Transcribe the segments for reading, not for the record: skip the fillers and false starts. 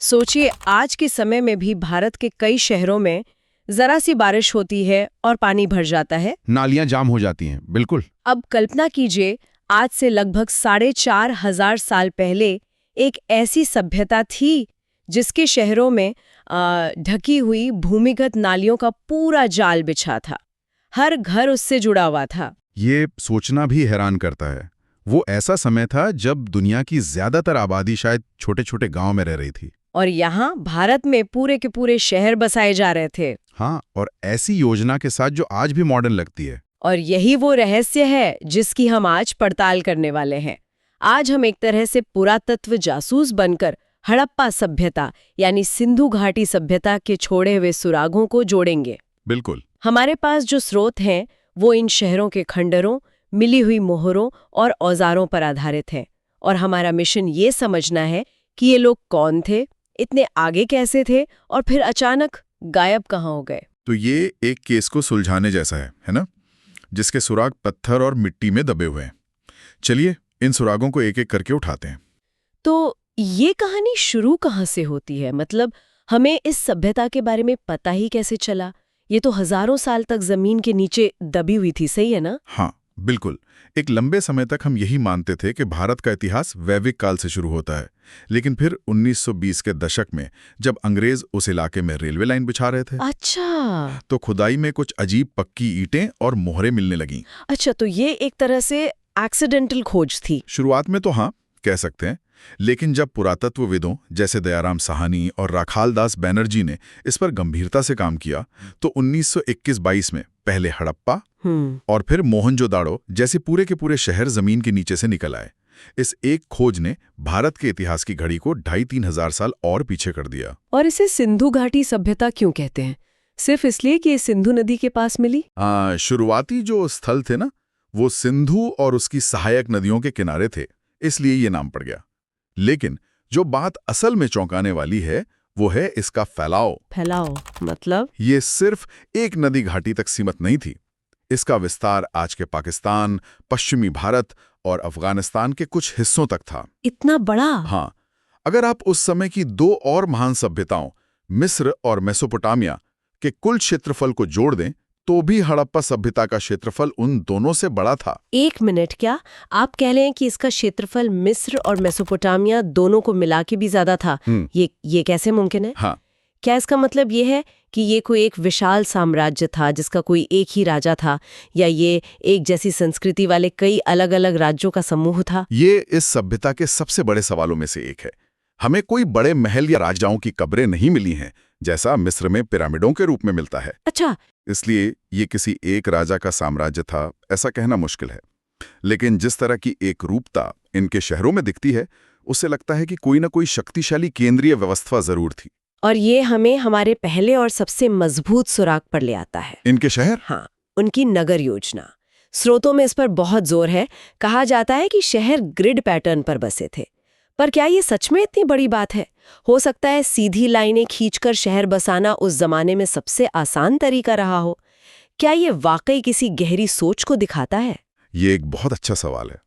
सोचिए, आज के समय में भी भारत के कई शहरों में जरा सी बारिश होती है और पानी भर जाता है। नालियां जाम हो जाती हैं। बिल्कुल। अब कल्पना कीजिए, आज से लगभग 4,500 साल पहले एक ऐसी सभ्यता थी जिसके शहरों में ढकी हुई भूमिगत नालियों का पूरा जाल बिछा था। हर घर उससे जुड़ा हुआ था। ये सोचना भी हैरान करता है। वो ऐसा समय था जब दुनिया की ज्यादातर आबादी शायद छोटे छोटे गांव में रह रही थी। और यहाँ भारत में पूरे के पूरे शहर बसाए जा रहे थे। हाँ, और ऐसी योजना के साथ जो आज भी मॉडर्न लगती है। और यही वो रहस्य है जिसकी हम आज पड़ताल करने वाले हैं। आज हम एक तरह से पुरातत्व जासूस बनकर हड़प्पा सभ्यता यानी सिंधु घाटी सभ्यता के छोड़े हुए सुरागों को जोड़ेंगे। बिल्कुल। हमारे पास जो स्रोत हैं वो इन शहरों के खंडरों, मिली हुई मोहरों और औजारों पर आधारित हैं। और हमारा मिशन ये समझना है कि ये लोग कौन थे, इतने आगे कैसे थे और फिर अचानक गायब कहाँ हो गए। तो ये एक केस को सुलझाने जैसा है ना, जिसके सुराग पत्थर और मिट्टी में दबे हुए हैं। चलिए इन सुरागों को एक एक करके उठाते हैं। तो ये कहानी शुरू कहाँ से होती है? मतलब हमें इस सभ्यता के बारे में पता ही कैसे चला? ये तो हजारों साल तक जमीन के नीचे दबी हुई थी, सही है ना? हाँ बिल्कुल। एक लंबे समय तक हम यही मानते थे कि भारत का इतिहास वैदिक काल से शुरू होता है, लेकिन फिर 1920 के दशक में जब अंग्रेज उस इलाके में रेलवे लाइन बिछा रहे थे, अच्छा, तो खुदाई में कुछ अजीब पक्की ईंटें और मोहरें मिलने लगीं। अच्छा, तो ये एक तरह से एक्सीडेंटल खोज थी। शुरुआत में तो हाँ कह सकते हैं, लेकिन जब पुरातत्वविदों जैसे दयाराम साहनी और राखालदास बैनर्जी ने इस पर गंभीरता से काम किया, तो 1921-22 में पहले हड़प्पा और फिर मोहनजोदाड़ो जैसे पूरे के पूरे शहर जमीन के नीचे से निकल आए। इस एक खोज ने भारत के इतिहास की घड़ी को 2,500-3 हजार साल और पीछे कर दिया। और इसे सिंधु घाटी सभ्यता क्यों कहते हैं? सिर्फ इसलिए कि ये सिंधु नदी के पास मिली? शुरुआती जो स्थल थे ना, वो सिंधु और उसकी सहायक नदियों के किनारे थे, इसलिए ये नाम पड़ गया। लेकिन जो बात असल में चौंकाने वाली है वो है इसका फैलाव। मतलब? ये सिर्फ एक नदी घाटी तक सीमित नहीं थी। इसका विस्तार आज के पाकिस्तान, पश्चिमी भारत और अफगानिस्तान के कुछ हिस्सों तक था। इतना बड़ा? हाँ, अगर आप उस समय की दो और महान सभ्यताओं मिस्र और मेसोपोटामिया के कुल क्षेत्रफल को जोड़ दें तो भी हड़प्पा सभ्यता का क्षेत्रफल उन दोनों से बड़ा था। एक मिनट, क्या आप कह रहे हैं कि इसका क्षेत्रफल मिस्र और मेसोपोटामिया दोनों को मिला के भी ज्यादा था? ये कैसे मुमकिन है? हाँ, क्या इसका मतलब ये है कि ये कोई एक विशाल साम्राज्य था जिसका कोई एक ही राजा था, या ये एक जैसी संस्कृति वाले कई अलग अलग राज्यों का समूह था? ये इस सभ्यता के सबसे बड़े सवालों में से एक है। हमें कोई बड़े महल या राजाओं की कब्रें नहीं मिली हैं, जैसा मिस्र में पिरामिडों के रूप में मिलता है। अच्छा, इसलिए ये किसी एक राजा का साम्राज्य था ऐसा कहना मुश्किल है। लेकिन जिस तरह की एक रूपता इनके शहरों में दिखती है, उससे लगता है कि कोई ना कोई शक्तिशाली केंद्रीय व्यवस्था जरूर थी। और ये हमें हमारे पहले और सबसे मजबूत सुराग पर ले आता है। इनके शहर? हाँ, उनकी नगर योजना। स्रोतों में इस पर बहुत जोर है। कहा जाता है कि शहर ग्रिड पैटर्न पर बसे थे। पर क्या ये सच में इतनी बड़ी बात है? हो सकता है सीधी लाइनें खींचकर शहर बसाना उस जमाने में सबसे आसान तरीका रहा हो। क्या ये वाकई किसी गहरी सोच को दिखाता है? ये एक बहुत अच्छा सवाल है।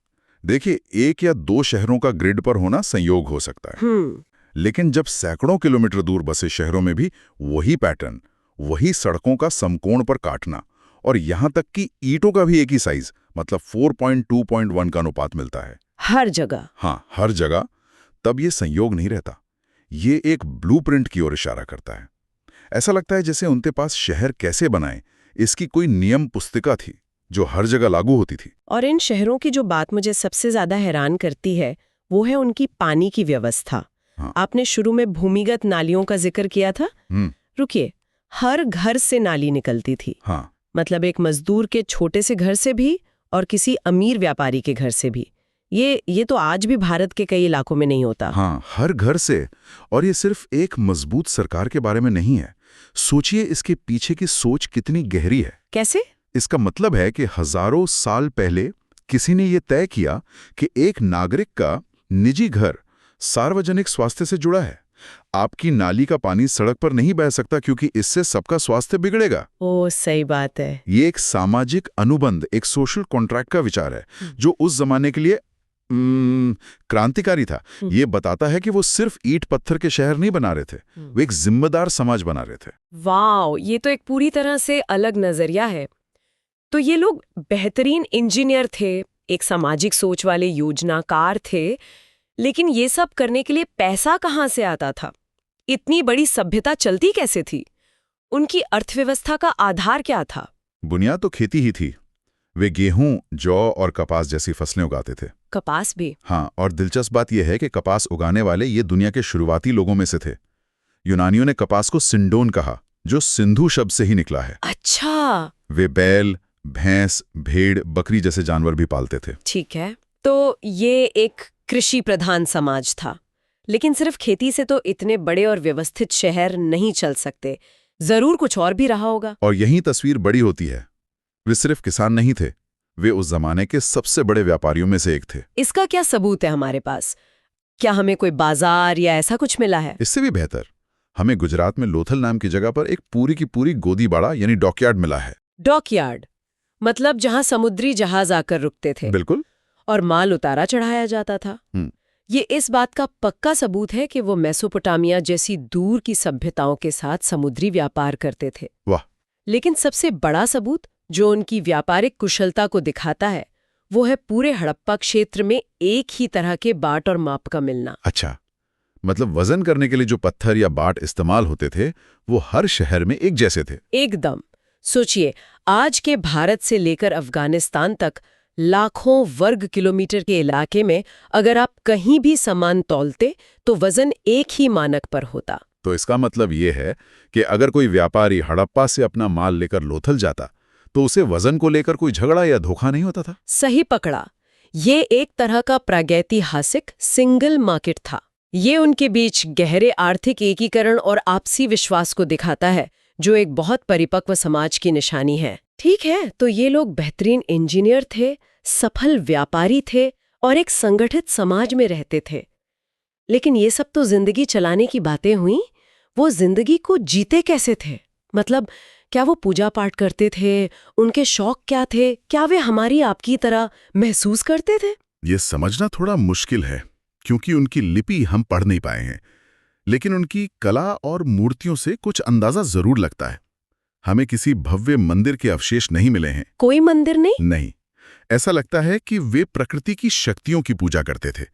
देखिए, एक या दो शहरों का ग्रिड पर होना संयोग हो सकता है, लेकिन जब सैकड़ों किलोमीटर दूर बसे शहरों में भी वही पैटर्न, वही सड़कों का समकोण पर काटना, और यहां तक कि ईंटों का भी एक ही साइज, मतलब 4.2.1 का अनुपात मिलता है हर जगह। हाँ, हर जगह। तब ये संयोग नहीं रहता, ये एक ब्लूप्रिंट की ओर इशारा करता है। ऐसा लगता है जैसे उनके पास शहर कैसे बनाएं इसकी कोई नियम पुस्तिका थी जो हर जगह लागू होती थी। और इन शहरों की जो बात मुझे सबसे ज्यादा हैरान करती है वो है उनकी पानी की व्यवस्था। हाँ। आपने शुरू में भूमिगत नालियों का जिक्र किया था। रुकिए, हर घर से नाली निकलती थी। हाँ। मतलब एक मजदूर के छोटे से घर से भी और किसी अमीर व्यापारी के घर से भी। ये तो आज भी भारत के कई इलाकों में नहीं होता। हाँ, हर घर से। और ये सिर्फ एक मजबूत सरकार के बारे में नहीं है। सोचिए इसके पीछे की सोच कितनी गहरी है। कैसे? इसका मतलब है कि हजारों साल पहले किसी ने यह तय किया कि एक नागरिक का निजी घर सार्वजनिक स्वास्थ्य से जुड़ा है। आपकी नाली का पानी सड़क पर नहीं बह सकता क्योंकि इससे सबका स्वास्थ्य बिगड़ेगा। ओह, सही बात है। ये एक सामाजिक अनुबंध, एक सोशल कॉन्ट्रैक्ट का विचार है जो उस जमाने के लिए क्रांतिकारी था। ये बताता है कि वो सिर्फ ईंट पत्थर के शहर नहीं बना रहे थे, वो एक जिम्मेदार समाज बना रहे थे। वाह, ये तो एक पूरी तरह से अलग नजरिया है। तो ये लोग बेहतरीन इंजीनियर थे, एक सामाजिक सोच वाले योजनाकार थे, लेकिन ये सब करने के लिए पैसा कहाँ से आता था? इतनी बड़ी सभ्यता चलती कैसे थी? उनकी अर्थव्यवस्था का आधार क्या था? बुनियाद तो खेती ही थी। वे गेहूं, जौ और कपास जैसी फसलें उगाते थे। कपास भी? हाँ, और दिलचस्प बात यह है कि कपास उगाने वाले ये दुनिया के शुरुआती लोगों में से थे। यूनानियों ने कपास को सिंडोन कहा, जो सिंधु शब्द से ही निकला है। अच्छा। वे बैल, भैंस, भेड़, बकरी जैसे जानवर भी पालते थे। ठीक है, तो ये एक कृषि प्रधान समाज था। लेकिन सिर्फ खेती से तो इतने बड़े और व्यवस्थित शहर नहीं चल सकते, जरूर कुछ और भी रहा होगा। और यही तस्वीर बड़ी होती है। वे सिर्फ किसान नहीं थे, वे उस जमाने के सबसे बड़े व्यापारियों में से एक थे। इसका क्या सबूत है हमारे पास? क्या हमें कोई बाजार या ऐसा कुछ मिला है? इससे भी बेहतर, हमें गुजरात में लोथल नाम की जगह पर एक पूरी की पूरी गोदीबाड़ा यानी डॉकयार्ड मिला है। डॉकयार्ड मतलब जहां समुद्री जहाज आकर रुकते थे। बिल्कुल। और माल उतारा चढ़ाया जाता था। ये इस बात का पक्का सबूत है कि वो मेसोपोटामिया जैसी दूर की सभ्यताओं के साथ समुद्री व्यापार करते थे। वाह। लेकिन सबसे बड़ा सबूत जो उनकी व्यापारिक कुशलता को दिखाता है, वो है पूरे हड़प्पा क्षेत्र में एक ही तरह के बाट और माप का मिलना। अच्छा, मतलब वजन करने के लिए जो पत्थर या बाट इस्तेमाल होते थे वो हर शहर में एक जैसे थे। एकदम। सोचिए, आज के भारत से लेकर अफगानिस्तान तक लाखों वर्ग किलोमीटर के इलाके में अगर आप कहीं भी सामान तौलते तो वजन एक ही मानक पर होता। तो इसका मतलब ये है कि अगर कोई व्यापारी हड़प्पा से अपना माल लेकर लोथल जाता तो उसे वजन को लेकर कोई झगड़ा या धोखा नहीं होता था। सही पकड़ा। ये एक तरह का प्रागैतिहासिक सिंगल मार्केट था। ये उनके बीच गहरे आर्थिक एकीकरण और आपसी विश्वास को दिखाता है, जो एक बहुत परिपक्व समाज की निशानी है। ठीक है, तो ये लोग बेहतरीन इंजीनियर थे, सफल व्यापारी थे और एक संगठित समाज में रहते थे। लेकिन ये सब तो जिंदगी चलाने की बातें हुई। वो जिंदगी को जीते कैसे थे? मतलब क्या वो पूजा पाठ करते थे? उनके शौक क्या थे? क्या वे हमारी आपकी तरह महसूस करते थे? ये समझना थोड़ा मुश्किल है, क्योंकि उनकी लिपि हम पढ़ नहीं पाए हैं। लेकिन उनकी कला और मूर्तियों से कुछ अंदाजा जरूर लगता है। हमें किसी भव्य मंदिर के अवशेष नहीं मिले हैं। कोई मंदिर नहीं? नहीं, ऐसा लगता है कि वे प्रकृति की शक्तियों की पूजा करते थे।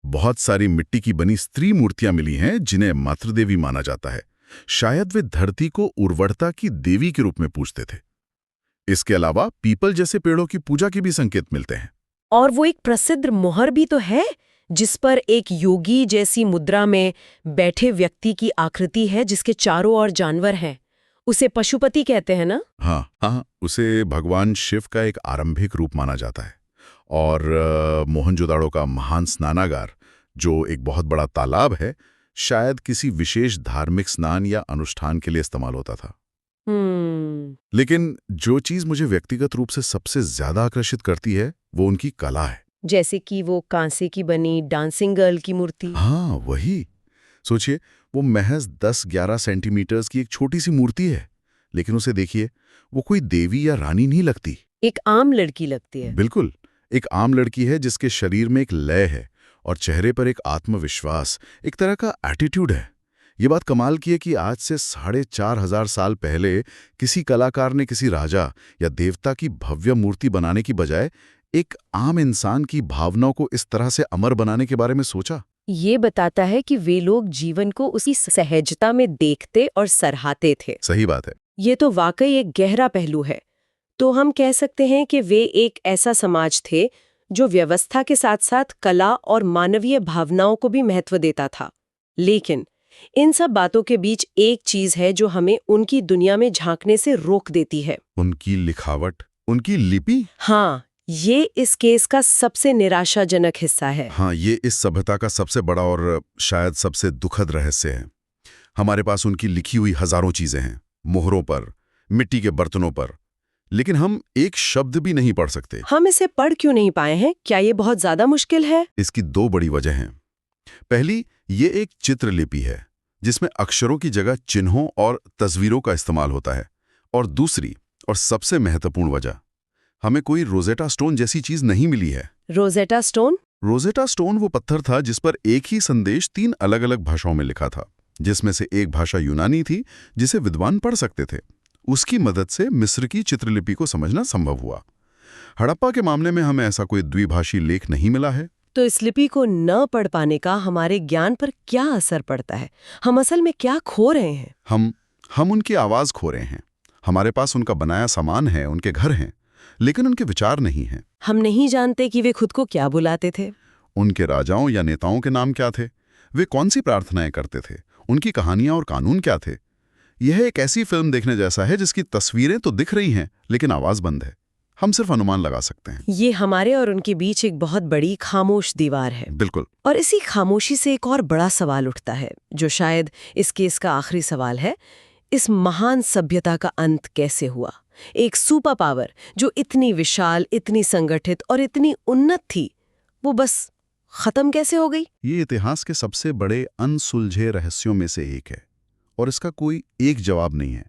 बहुत सारी मिट्टी की बनी स्त्री मूर्तियां मिली हैं जिन्हें मातृदेवी माना जाता है। शायद वे धरती को उर्वरता की देवी के रूप में पूजते थे। इसके अलावा पीपल जैसे पेड़ों की पूजा के भी संकेत मिलते हैं। और वो एक प्रसिद्ध मोहर भी तो है, जिस पर एक योगी जैसी मुद्रा में बैठे व्यक्ति की आकृति है, जिसके चारों ओर जानवर हैं। उसे पशुपति कहते हैं ना? हाँ, उसे भगवान शिव का एक आरंभिक रूप माना जाता है। और मोहनजोदाड़ो का महान स्नानागार, जो एक बहुत बड़ा तालाब है, शायद किसी विशेष धार्मिक स्नान या अनुष्ठान के लिए इस्तेमाल होता था। लेकिन जो चीज मुझे व्यक्तिगत रूप से सबसे ज्यादा आकर्षित करती है वो उनकी कला है। जैसे कि वो कांसे की बनी डांसिंग गर्ल की मूर्ति। हाँ, वही। सोचिए, वो महज 10-11 सेंटीमीटर्स की एक छोटी सी मूर्ति है, लेकिन उसे देखिए, वो कोई देवी या रानी नहीं लगती। एक आम लड़की लगती है। बिल्कुल, एक आम लड़की है जिसके शरीर में एक लय है और चेहरे पर एक आत्मविश्वास, एक तरह का एटीट्यूड है। ये बात कमाल की है कि आज से 4,500 साल पहले किसी कलाकार ने किसी राजा या देवता की भव्य मूर्ति बनाने की बजाय एक आम इंसान की भावनाओं को इस तरह से अमर बनाने के बारे में सोचा। ये बताता है कि वे लोग जीवन को उसी सहजता में देखते और सराहते थे। सही बात है। ये तो वाकई एक गहरा पहलू है। तो हम कह सकते हैं कि वे एक ऐसा समाज थे जो व्यवस्था के साथ साथ कला और मानवीय भावनाओं को भी महत्व देता था। लेकिन इन सब बातों के बीच एक चीज है जो हमें उनकी दुनिया में झांकने से रोक देती है। उनकी लिखावट, उनकी लिपि। हाँ, ये इस केस का सबसे निराशाजनक हिस्सा है। हाँ, ये इस सभ्यता का सबसे बड़ा और शायद सबसे दुखद रहस्य है। हमारे पास उनकी लिखी हुई हजारों चीजें हैं, मोहरों पर, मिट्टी के बर्तनों पर, लेकिन हम एक शब्द भी नहीं पढ़ सकते। हम इसे पढ़ क्यों नहीं पाए हैं? क्या ये बहुत ज्यादा मुश्किल है? इसकी 2 बड़ी वजह हैं। पहली, ये एक चित्रलिपि है जिसमें अक्षरों की जगह चिन्हों और तस्वीरों का इस्तेमाल होता है। और दूसरी और सबसे महत्वपूर्ण वजह, हमें कोई रोजेटा स्टोन जैसी चीज नहीं मिली है। Rosetta stone? रोजेटा स्टोन वो पत्थर था जिस पर एक ही संदेश 3 अलग-अलग भाषाओं में लिखा था, जिसमें से एक भाषा यूनानी थी जिसे विद्वान पढ़ सकते थे। उसकी मदद से मिस्र की चित्रलिपि को समझना संभव हुआ। हड़प्पा के मामले में हमें ऐसा कोई द्विभाषी लेख नहीं मिला है। तो इस लिपि को न पढ़ पाने का हमारे ज्ञान पर क्या असर पड़ता है? हम असल में क्या खो रहे हैं? हम उनकी आवाज खो रहे हैं। हमारे पास उनका बनाया सामान है, उनके घर हैं, लेकिन उनके विचार नहीं हैं। हम नहीं जानते कि वे खुद को क्या बुलाते थे। उनके राजाओं या नेताओं के नाम क्या थे, वे कौन सी प्रार्थनाएं करते थे, उनकी कहानियां और कानून क्या थे। यह एक ऐसी फिल्म देखने जैसा है जिसकी तस्वीरें तो दिख रही हैं लेकिन आवाज बंद है। हम सिर्फ अनुमान लगा सकते हैं। ये हमारे और उनके बीच एक बहुत बड़ी खामोश दीवार है। बिल्कुल। और इसी खामोशी से एक और बड़ा सवाल उठता है, जो शायद इस केस का आखिरी सवाल है। इस महान सभ्यता का अंत कैसे हुआ? एक सुपर पावर जो इतनी विशाल, इतनी संगठित और इतनी उन्नत थी, वो बस खत्म कैसे हो गई? ये इतिहास के सबसे बड़े अनसुलझे रहस्यों में से एक है और इसका कोई एक जवाब नहीं है।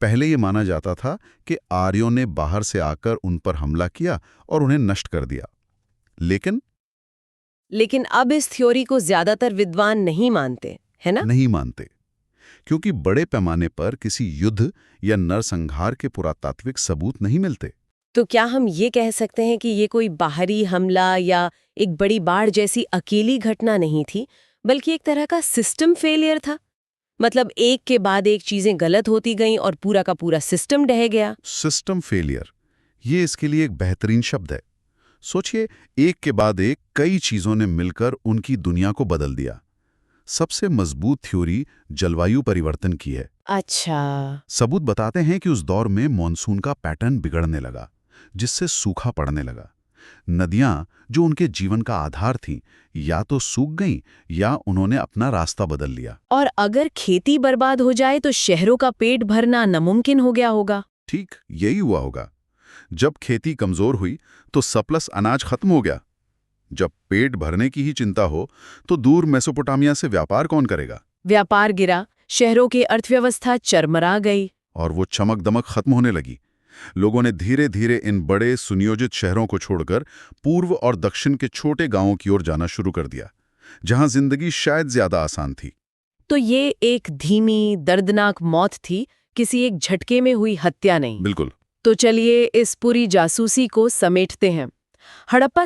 पहले ये माना जाता था कि आर्यों ने बाहर से आकर उन पर हमला किया और उन्हें नष्ट कर दिया। लेकिन अब इस थ्योरी को ज्यादातर विद्वान नहीं मानते, है ना? नहीं मानते, क्योंकि बड़े पैमाने पर किसी युद्ध या नरसंहार के पुरातात्विक सबूत नहीं मिलते। तो क्या हम ये कह सकते हैं कि ये कोई बाहरी हमला या एक बड़ी बाढ़ जैसी अकेली घटना नहीं थी, बल्कि एक तरह का सिस्टम फेलियर था? मतलब एक के बाद एक चीजें गलत होती गईं और पूरा का पूरा सिस्टम ढह गया। सिस्टम फेलियर, ये इसके लिए एक बेहतरीन शब्द है। सोचिए, एक के बाद एक कई चीजों ने मिलकर उनकी दुनिया को बदल दिया। सबसे मजबूत थ्योरी जलवायु परिवर्तन की है। अच्छा। सबूत बताते हैं कि उस दौर में मॉनसून का पैटर्न बिगड़ने लगा, जिससे सूखा पड़ने लगा। नदियां जो उनके जीवन का आधार थीं, या तो सूख गईं या उन्होंने अपना रास्ता बदल लिया। और अगर खेती बर्बाद हो जाए तो शहरों का पेट भरना नामुमकिन हो गया होगा। ठीक यही हुआ होगा। जब खेती कमजोर हुई तो सरप्लस अनाज खत्म हो गया। जब पेट भरने की ही चिंता हो तो दूर मेसोपोटामिया से व्यापार कौन करेगा? व्यापार गिरा, शहरों की अर्थव्यवस्था चरमरा गई। और वो चमक दमक खत्म होने लगी। लोगों ने धीरे धीरे इन बड़े सुनियोजित शहरों को छोड़कर पूर्व और दक्षिण के छोटे गांवों की ओर जाना शुरू कर दिया, जहां जिंदगी शायद ज्यादा आसान थी। तो ये एक धीमी, दर्दनाक मौत थी, किसी एक झटके में हुई हत्या नहीं। बिल्कुल। तो चलिए इस पूरी जासूसी को समेटते हैं। हड़प्पा